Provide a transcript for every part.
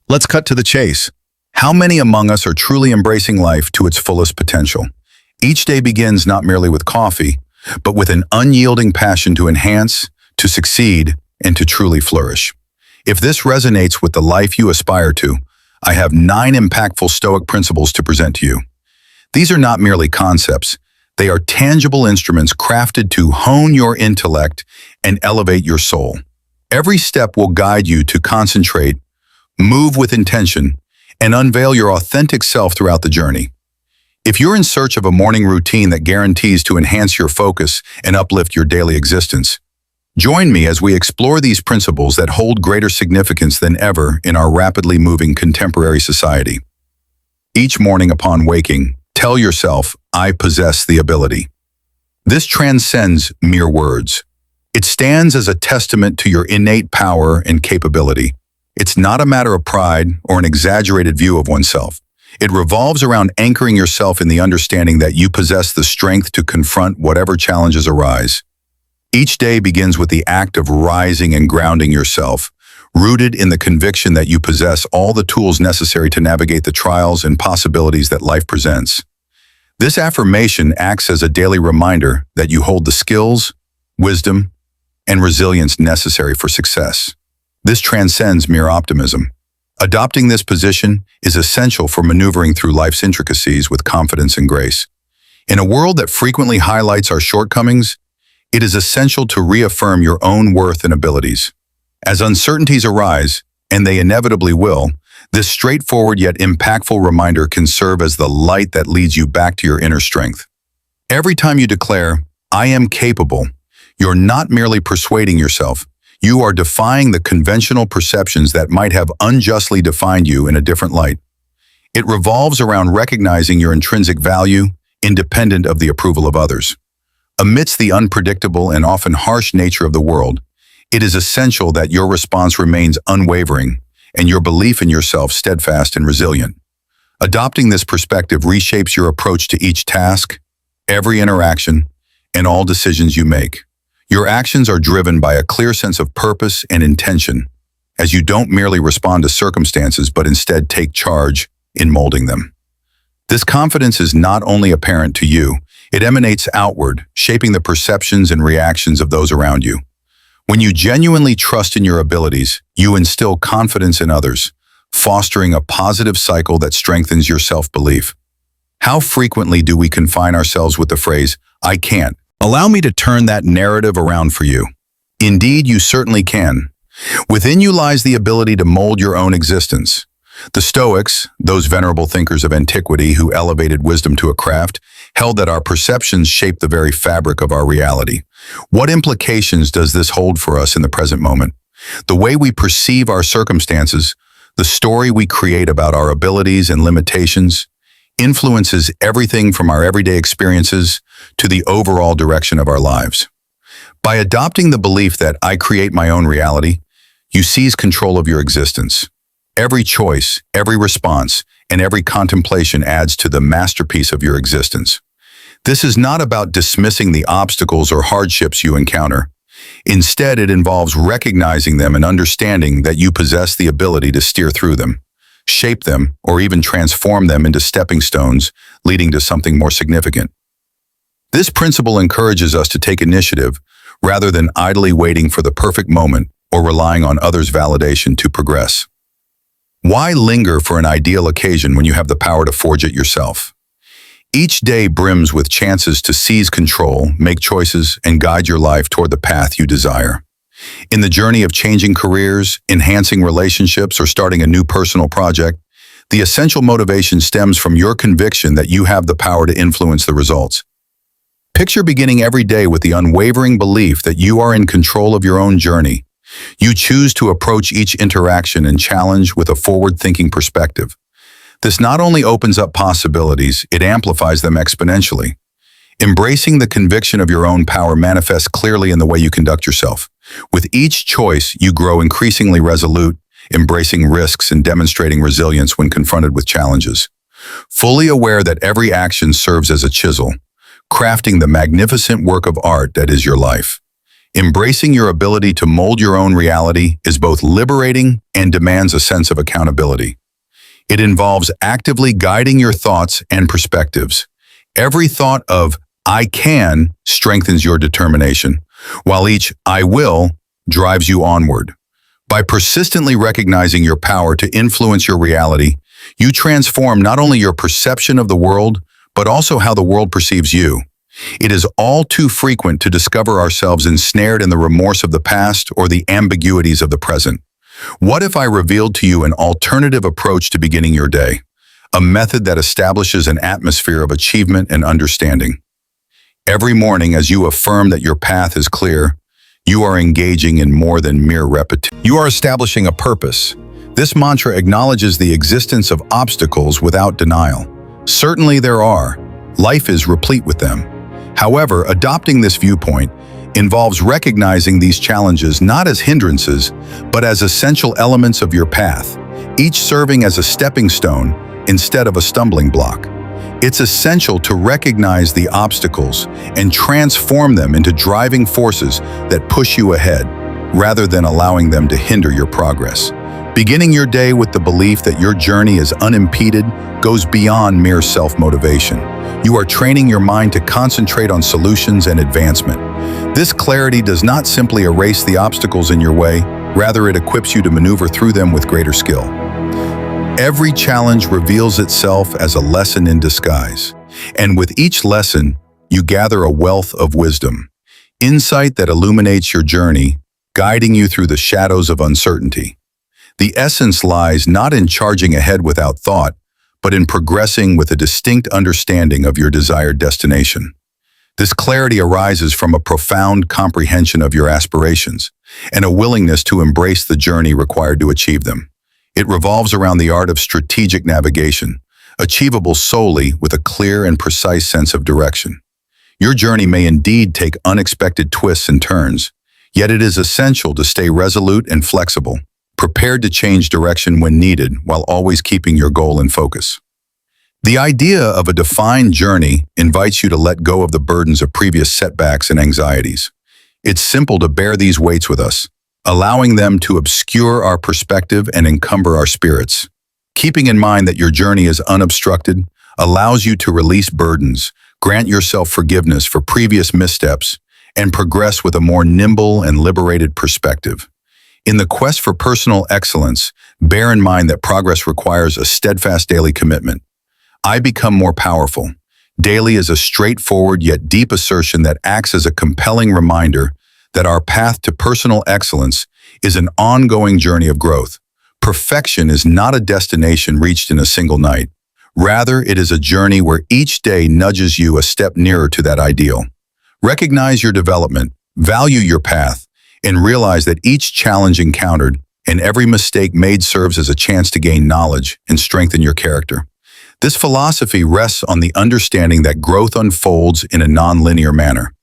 Let's cut to the chase. How many among us are truly embracing life to its fullest potential? Each day begins not merely with coffee, but with an unyielding passion to enhance, to succeed, and to truly flourish. If this resonates with the life you aspire to, I have 9 impactful Stoic principles to present to you. These are not merely concepts. They are tangible instruments crafted to hone your intellect and elevate your soul. Every step will guide you to concentrate, move with intention, and unveil your authentic self throughout the journey. If you're in search of a morning routine that guarantees to enhance your focus and uplift your daily existence, join me as we explore these principles that hold greater significance than ever in our rapidly moving contemporary society. Each morning upon waking, tell yourself, I possess the ability. This transcends mere words. It stands as a testament to your innate power and capability. It's not a matter of pride or an exaggerated view of oneself. It revolves around anchoring yourself in the understanding that you possess the strength to confront whatever challenges arise. Each day begins with the act of rising and grounding yourself, rooted in the conviction that you possess all the tools necessary to navigate the trials and possibilities that life presents. This affirmation acts as a daily reminder that you hold the skills, wisdom, and resilience necessary for success. This transcends mere optimism. Adopting this position is essential for maneuvering through life's intricacies with confidence and grace. In a world that frequently highlights our shortcomings, it is essential to reaffirm your own worth and abilities. As uncertainties arise, and they inevitably will, this straightforward yet impactful reminder can serve as the light that leads you back to your inner strength. Every time you declare, I am capable, you're not merely persuading yourself. You are defying the conventional perceptions that might have unjustly defined you in a different light. It revolves around recognizing your intrinsic value, independent of the approval of others. Amidst the unpredictable and often harsh nature of the world, it is essential that your response remains unwavering and your belief in yourself steadfast and resilient. Adopting this perspective reshapes your approach to each task, every interaction, and all decisions you make. Your actions are driven by a clear sense of purpose and intention, as you don't merely respond to circumstances but instead take charge in molding them. This confidence is not only apparent to you, it emanates outward, shaping the perceptions and reactions of those around you. When you genuinely trust in your abilities, you instill confidence in others, fostering a positive cycle that strengthens your self-belief. How frequently do we confine ourselves with the phrase, I can't? Allow me to turn that narrative around for you. Indeed, you certainly can. Within you lies the ability to mold your own existence. The Stoics, those venerable thinkers of antiquity who elevated wisdom to a craft, held that our perceptions shape the very fabric of our reality. What implications does this hold for us in the present moment? The way we perceive our circumstances, the story we create about our abilities and limitations, influences everything from our everyday experiences to the overall direction of our lives. By adopting the belief that I create my own reality, you seize control of your existence. Every choice, every response, and every contemplation adds to the masterpiece of your existence. This is not about dismissing the obstacles or hardships you encounter. Instead, it involves recognizing them and understanding that you possess the ability to steer through them, shape them, or even transform them into stepping stones, leading to something more significant. This principle encourages us to take initiative rather than idly waiting for the perfect moment or relying on others' validation to progress. Why linger for an ideal occasion when you have the power to forge it yourself? Each day brims with chances to seize control, make choices, and guide your life toward the path you desire. In the journey of changing careers, enhancing relationships, or starting a new personal project, the essential motivation stems from your conviction that you have the power to influence the results. Picture beginning every day with the unwavering belief that you are in control of your own journey. You choose to approach each interaction and challenge with a forward-thinking perspective. This not only opens up possibilities, it amplifies them exponentially. Embracing the conviction of your own power manifests clearly in the way you conduct yourself. With each choice, you grow increasingly resolute, embracing risks and demonstrating resilience when confronted with challenges. Fully aware that every action serves as a chisel, crafting the magnificent work of art that is your life. Embracing your ability to mold your own reality is both liberating and demands a sense of accountability. It involves actively guiding your thoughts and perspectives. Every thought of "I can" strengthens your determination, while each "I will" drives you onward. By persistently recognizing your power to influence your reality, you transform not only your perception of the world, but also how the world perceives you. It is all too frequent to discover ourselves ensnared in the remorse of the past or the ambiguities of the present. What if I revealed to you an alternative approach to beginning your day? A method that establishes an atmosphere of achievement and understanding. Every morning, as you affirm that your path is clear, you are engaging in more than mere repetition. You are establishing a purpose. This mantra acknowledges the existence of obstacles without denial. Certainly there are. Life is replete with them. However, adopting this viewpoint involves recognizing these challenges not as hindrances, but as essential elements of your path, each serving as a stepping stone instead of a stumbling block. It's essential to recognize the obstacles and transform them into driving forces that push you ahead, rather than allowing them to hinder your progress. Beginning your day with the belief that your journey is unimpeded goes beyond mere self-motivation. You are training your mind to concentrate on solutions and advancement. This clarity does not simply erase the obstacles in your way, rather it equips you to maneuver through them with greater skill. Every challenge reveals itself as a lesson in disguise, and with each lesson, you gather a wealth of wisdom, insight that illuminates your journey, guiding you through the shadows of uncertainty. The essence lies not in charging ahead without thought, but in progressing with a distinct understanding of your desired destination. This clarity arises from a profound comprehension of your aspirations and a willingness to embrace the journey required to achieve them. It revolves around the art of strategic navigation, achievable solely with a clear and precise sense of direction. Your journey may indeed take unexpected twists and turns, yet it is essential to stay resolute and flexible, prepared to change direction when needed while always keeping your goal in focus. The idea of a defined journey invites you to let go of the burdens of previous setbacks and anxieties. It's simple to bear these weights with us, allowing them to obscure our perspective and encumber our spirits. Keeping in mind that your journey is unobstructed allows you to release burdens, grant yourself forgiveness for previous missteps, and progress with a more nimble and liberated perspective. In the quest for personal excellence, bear in mind that progress requires a steadfast daily commitment. I become more powerful. Daily is a straightforward yet deep assertion that acts as a compelling reminder that our path to personal excellence is an ongoing journey of growth. Perfection is not a destination reached in a single night. Rather, it is a journey where each day nudges you a step nearer to that ideal. Recognize your development, value your path, and realize that each challenge encountered and every mistake made serves as a chance to gain knowledge and strengthen your character. This philosophy rests on the understanding that growth unfolds in a non-linear manner.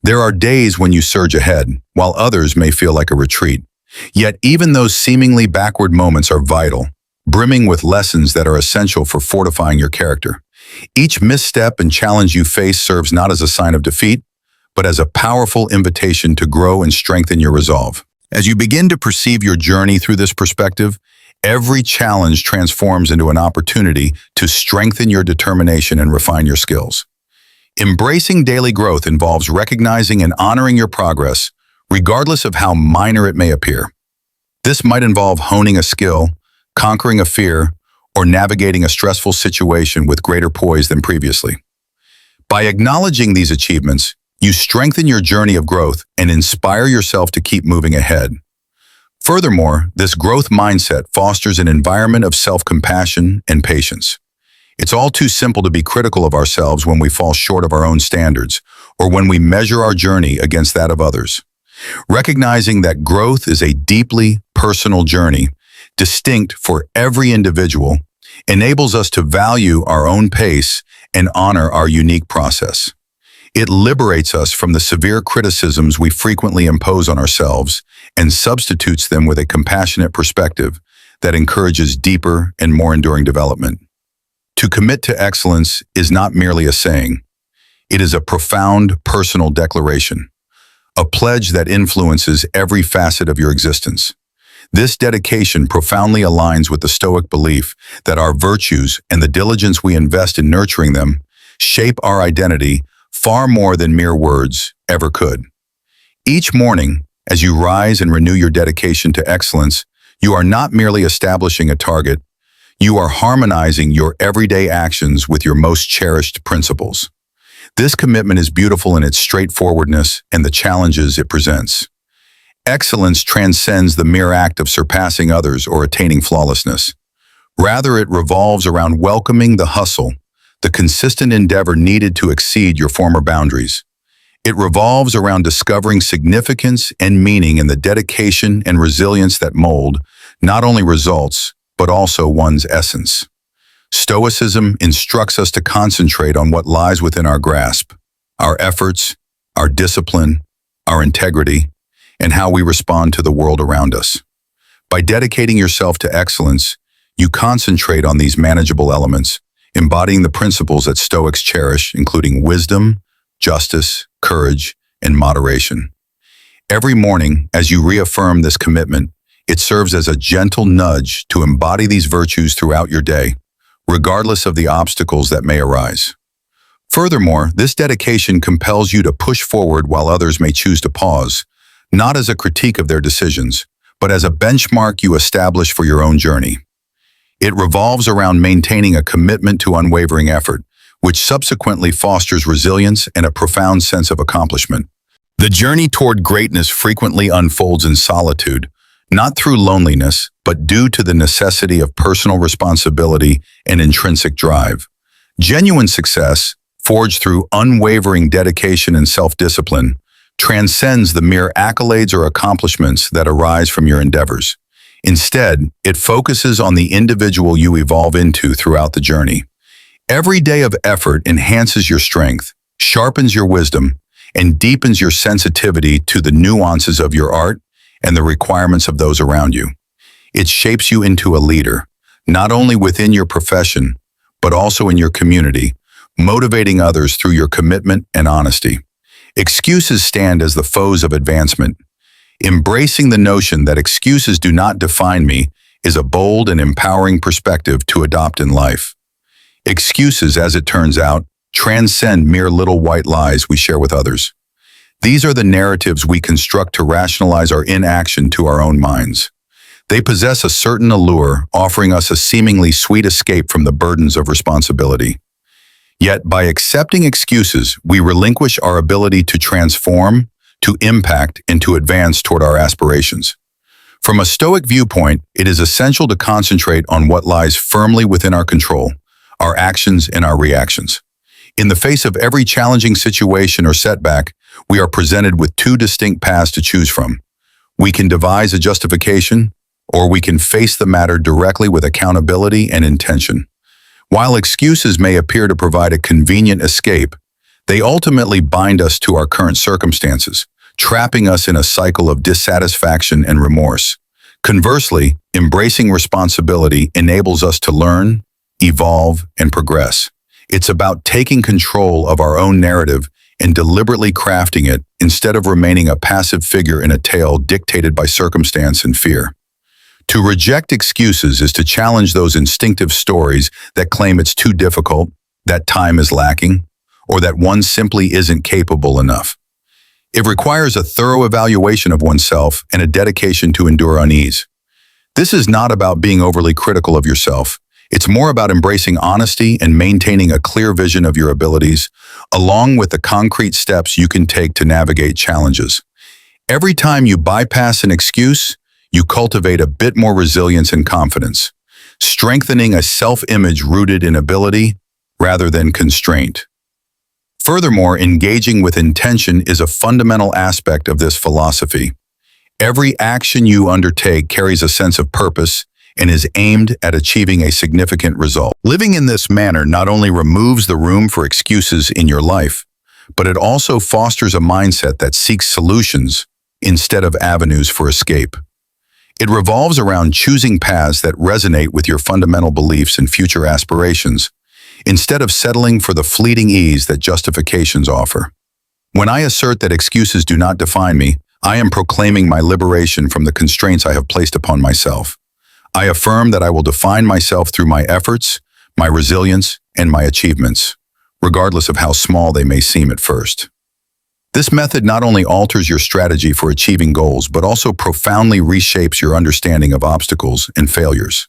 There are days when you surge ahead, while others may feel like a retreat. Yet even those seemingly backward moments are vital, brimming with lessons that are essential for fortifying your character. Each misstep and challenge you face serves not as a sign of defeat, but as a powerful invitation to grow and strengthen your resolve. As you begin to perceive your journey through this perspective, every challenge transforms into an opportunity to strengthen your determination and refine your skills. Embracing daily growth involves recognizing and honoring your progress, regardless of how minor it may appear. This might involve honing a skill, conquering a fear, or navigating a stressful situation with greater poise than previously. By acknowledging these achievements, you strengthen your journey of growth and inspire yourself to keep moving ahead. Furthermore, this growth mindset fosters an environment of self-compassion and patience. It's all too simple to be critical of ourselves when we fall short of our own standards or when we measure our journey against that of others. Recognizing that growth is a deeply personal journey, distinct for every individual, enables us to value our own pace and honor our unique process. It liberates us from the severe criticisms we frequently impose on ourselves and substitutes them with a compassionate perspective that encourages deeper and more enduring development. To commit to excellence is not merely a saying. It is a profound personal declaration. a pledge that influences every facet of your existence. This dedication profoundly aligns with the Stoic belief that our virtues and the diligence we invest in nurturing them shape our identity far more than mere words ever could. Each morning, as you rise and renew your dedication to excellence, you are not merely establishing a target, you are harmonizing your everyday actions with your most cherished principles. This commitment is beautiful in its straightforwardness and the challenges it presents. Excellence transcends the mere act of surpassing others or attaining flawlessness. Rather, it revolves around welcoming the hustle, the consistent endeavor needed to exceed your former boundaries. It revolves around discovering significance and meaning in the dedication and resilience that mold not only results, but also one's essence. Stoicism instructs us to concentrate on what lies within our grasp, our efforts, our discipline, our integrity, and how we respond to the world around us. By dedicating yourself to excellence, you concentrate on these manageable elements, embodying the principles that Stoics cherish, including wisdom, justice, courage, and moderation. Every morning, as you reaffirm this commitment, it serves as a gentle nudge to embody these virtues throughout your day, regardless of the obstacles that may arise. Furthermore, this dedication compels you to push forward while others may choose to pause, not as a critique of their decisions, but as a benchmark you establish for your own journey. It revolves around maintaining a commitment to unwavering effort, which subsequently fosters resilience and a profound sense of accomplishment. The journey toward greatness frequently unfolds in solitude, not through loneliness, but due to the necessity of personal responsibility and intrinsic drive. Genuine success, forged through unwavering dedication and self-discipline, transcends the mere accolades or accomplishments that arise from your endeavors. Instead, it focuses on the individual you evolve into throughout the journey. Every day of effort enhances your strength, sharpens your wisdom, and deepens your sensitivity to the nuances of your art and the requirements of those around you. It shapes you into a leader, not only within your profession, but also in your community, motivating others through your commitment and honesty. Excuses stand as the foes of advancement. Embracing the notion that excuses do not define me is a bold and empowering perspective to adopt in life. Excuses, as it turns out, transcend mere little white lies we share with others. These are the narratives we construct to rationalize our inaction to our own minds. They possess a certain allure, offering us a seemingly sweet escape from the burdens of responsibility. Yet, by accepting excuses, we relinquish our ability to transform, to impact, and to advance toward our aspirations. From a Stoic viewpoint, it is essential to concentrate on what lies firmly within our control, our actions and our reactions. In the face of every challenging situation or setback, we are presented with two distinct paths to choose from. We can devise a justification, or we can face the matter directly with accountability and intention. While excuses may appear to provide a convenient escape, they ultimately bind us to our current circumstances, trapping us in a cycle of dissatisfaction and remorse. Conversely, embracing responsibility enables us to learn, evolve, and progress. It's about taking control of our own narrative and deliberately crafting it instead of remaining a passive figure in a tale dictated by circumstance and fear. To reject excuses is to challenge those instinctive stories that claim it's too difficult, that time is lacking, or that one simply isn't capable enough. It requires a thorough evaluation of oneself and a dedication to endure unease. This is not about being overly critical of yourself. It's more about embracing honesty and maintaining a clear vision of your abilities, along with the concrete steps you can take to navigate challenges. Every time you bypass an excuse, you cultivate a bit more resilience and confidence, strengthening a self-image rooted in ability rather than constraint. Furthermore, engaging with intention is a fundamental aspect of this philosophy. Every action you undertake carries a sense of purpose and is aimed at achieving a significant result. Living in this manner not only removes the room for excuses in your life, but it also fosters a mindset that seeks solutions instead of avenues for escape. It revolves around choosing paths that resonate with your fundamental beliefs and future aspirations, instead of settling for the fleeting ease that justifications offer. When I assert that excuses do not define me, I am proclaiming my liberation from the constraints I have placed upon myself. I affirm that I will define myself through my efforts, my resilience, and my achievements, regardless of how small they may seem at first. This method not only alters your strategy for achieving goals, but also profoundly reshapes your understanding of obstacles and failures.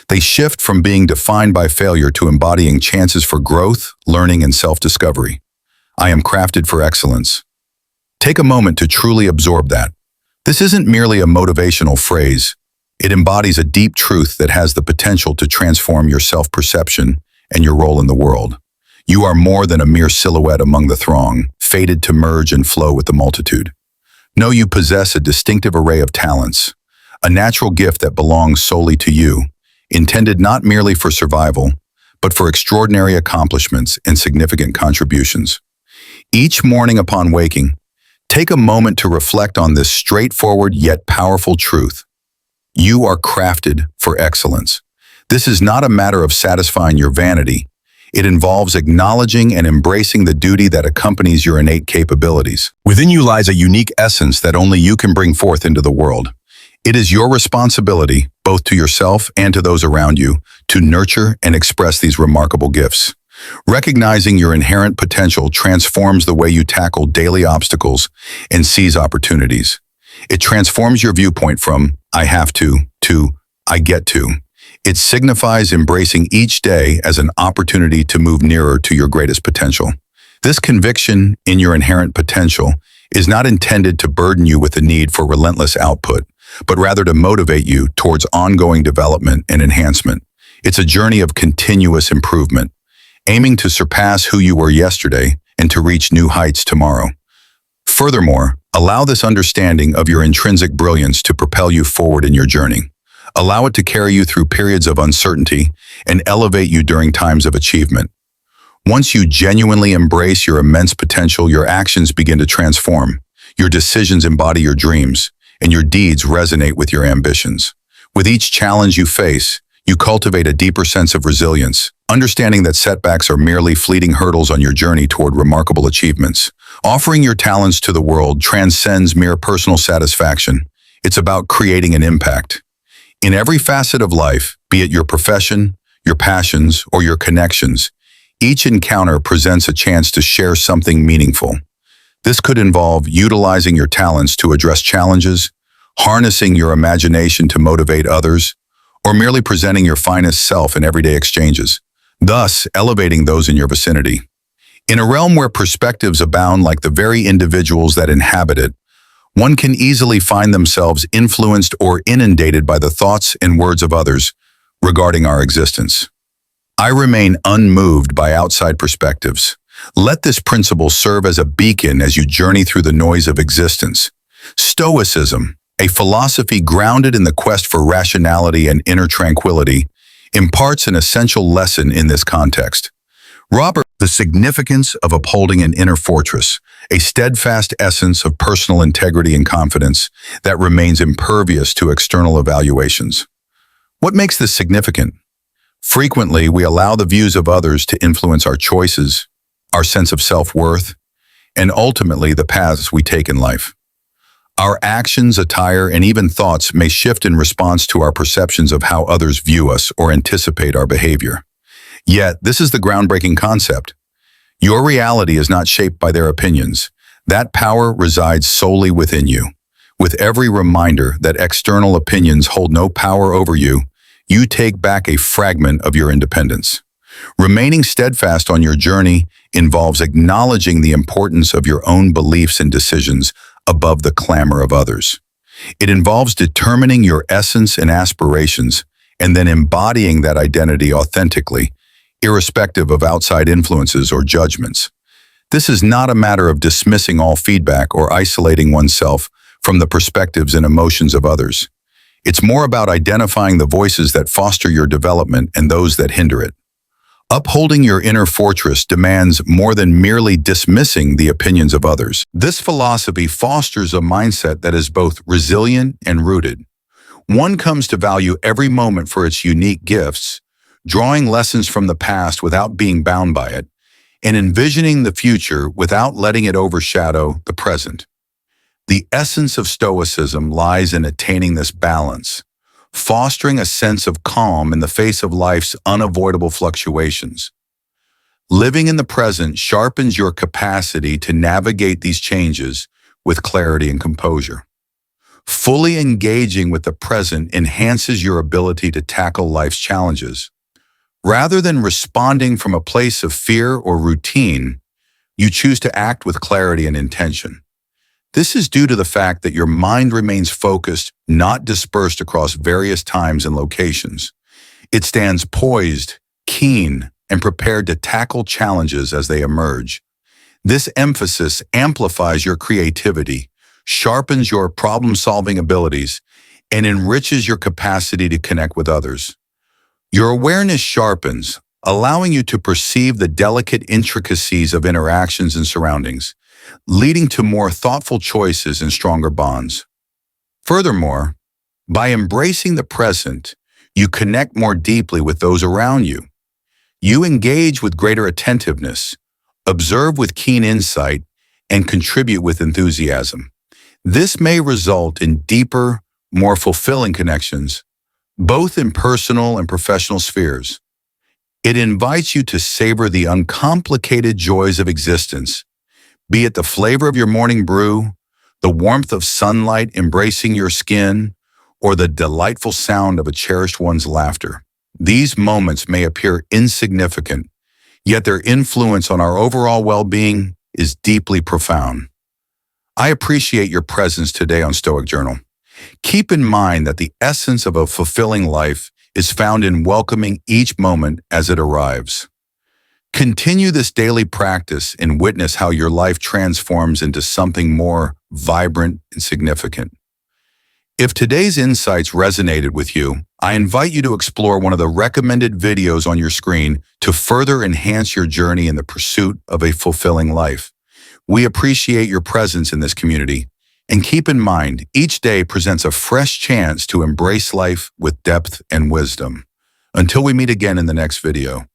They shift from being defined by failure to embodying chances for growth, learning, and self-discovery. I am crafted for excellence. Take a moment to truly absorb that. This isn't merely a motivational phrase. It embodies a deep truth that has the potential to transform your self-perception and your role in the world. You are more than a mere silhouette among the throng, fated to merge and flow with the multitude. Know you possess a distinctive array of talents, a natural gift that belongs solely to you, intended not merely for survival, but for extraordinary accomplishments and significant contributions. Each morning upon waking, take a moment to reflect on this straightforward yet powerful truth. You are crafted for excellence. This is not a matter of satisfying your vanity. It involves acknowledging and embracing the duty that accompanies your innate capabilities. Within you lies a unique essence that only you can bring forth into the world. It is your responsibility, both to yourself and to those around you, to nurture and express these remarkable gifts. Recognizing your inherent potential transforms the way you tackle daily obstacles and seize opportunities. It transforms your viewpoint from "I have to" "I get to." It signifies embracing each day as an opportunity to move nearer to your greatest potential. This conviction in your inherent potential is not intended to burden you with the need for relentless output, but rather to motivate you towards ongoing development and enhancement. It's a journey of continuous improvement, aiming to surpass who you were yesterday and to reach new heights tomorrow. Furthermore, allow this understanding of your intrinsic brilliance to propel you forward in your journey. Allow it to carry you through periods of uncertainty and elevate you during times of achievement. Once you genuinely embrace your immense potential, your actions begin to transform, your decisions embody your dreams, and your deeds resonate with your ambitions. With each challenge you face, you cultivate a deeper sense of resilience, understanding that setbacks are merely fleeting hurdles on your journey toward remarkable achievements. Offering your talents to the world transcends mere personal satisfaction. It's about creating an impact. In every facet of life, be it your profession, your passions, or your connections, each encounter presents a chance to share something meaningful. This could involve utilizing your talents to address challenges, harnessing your imagination to motivate others, or merely presenting your finest self in everyday exchanges, thus elevating those in your vicinity. In a realm where perspectives abound like the very individuals that inhabit it, one can easily find themselves influenced or inundated by the thoughts and words of others regarding our existence. I remain unmoved by outside perspectives. Let this principle serve as a beacon as you journey through the noise of existence. Stoicism, a philosophy grounded in the quest for rationality and inner tranquility, imparts an essential lesson in this context. The significance of upholding an inner fortress, a steadfast essence of personal integrity and confidence that remains impervious to external evaluations. What makes this significant? Frequently, we allow the views of others to influence our choices, our sense of self-worth, and ultimately the paths we take in life. Our actions, attire, and even thoughts may shift in response to our perceptions of how others view us or anticipate our behavior. Yet, this is the groundbreaking concept. Your reality is not shaped by their opinions. That power resides solely within you. With every reminder that external opinions hold no power over you, you take back a fragment of your independence. Remaining steadfast on your journey involves acknowledging the importance of your own beliefs and decisions above the clamor of others. It involves determining your essence and aspirations and then embodying that identity authentically, irrespective of outside influences or judgments. This is not a matter of dismissing all feedback or isolating oneself from the perspectives and emotions of others. It's more about identifying the voices that foster your development and those that hinder it. Upholding your inner fortress demands more than merely dismissing the opinions of others. This philosophy fosters a mindset that is both resilient and rooted. One comes to value every moment for its unique gifts, drawing lessons from the past without being bound by it, and envisioning the future without letting it overshadow the present. The essence of Stoicism lies in attaining this balance, fostering a sense of calm in the face of life's unavoidable fluctuations. Living in the present sharpens your capacity to navigate these changes with clarity and composure. Fully engaging with the present enhances your ability to tackle life's challenges. Rather than responding from a place of fear or routine, you choose to act with clarity and intention. This is due to the fact that your mind remains focused, not dispersed across various times and locations. It stands poised, keen, and prepared to tackle challenges as they emerge. This emphasis amplifies your creativity, sharpens your problem-solving abilities, and enriches your capacity to connect with others. Your awareness sharpens, allowing you to perceive the delicate intricacies of interactions and surroundings, leading to more thoughtful choices and stronger bonds. Furthermore, by embracing the present, you connect more deeply with those around you. You engage with greater attentiveness, observe with keen insight, and contribute with enthusiasm. This may result in deeper, more fulfilling connections, both in personal and professional spheres. It invites you to savor the uncomplicated joys of existence, be it the flavor of your morning brew, the warmth of sunlight embracing your skin, or the delightful sound of a cherished one's laughter. These moments may appear insignificant, yet their influence on our overall well-being is deeply profound. I appreciate your presence today on Stoic Journal. Keep in mind that the essence of a fulfilling life is found in welcoming each moment as it arrives. Continue this daily practice and witness how your life transforms into something more vibrant and significant. If today's insights resonated with you, I invite you to explore one of the recommended videos on your screen to further enhance your journey in the pursuit of a fulfilling life. We appreciate your presence in this community, and keep in mind, each day presents a fresh chance to embrace life with depth and wisdom. Until we meet again in the next video.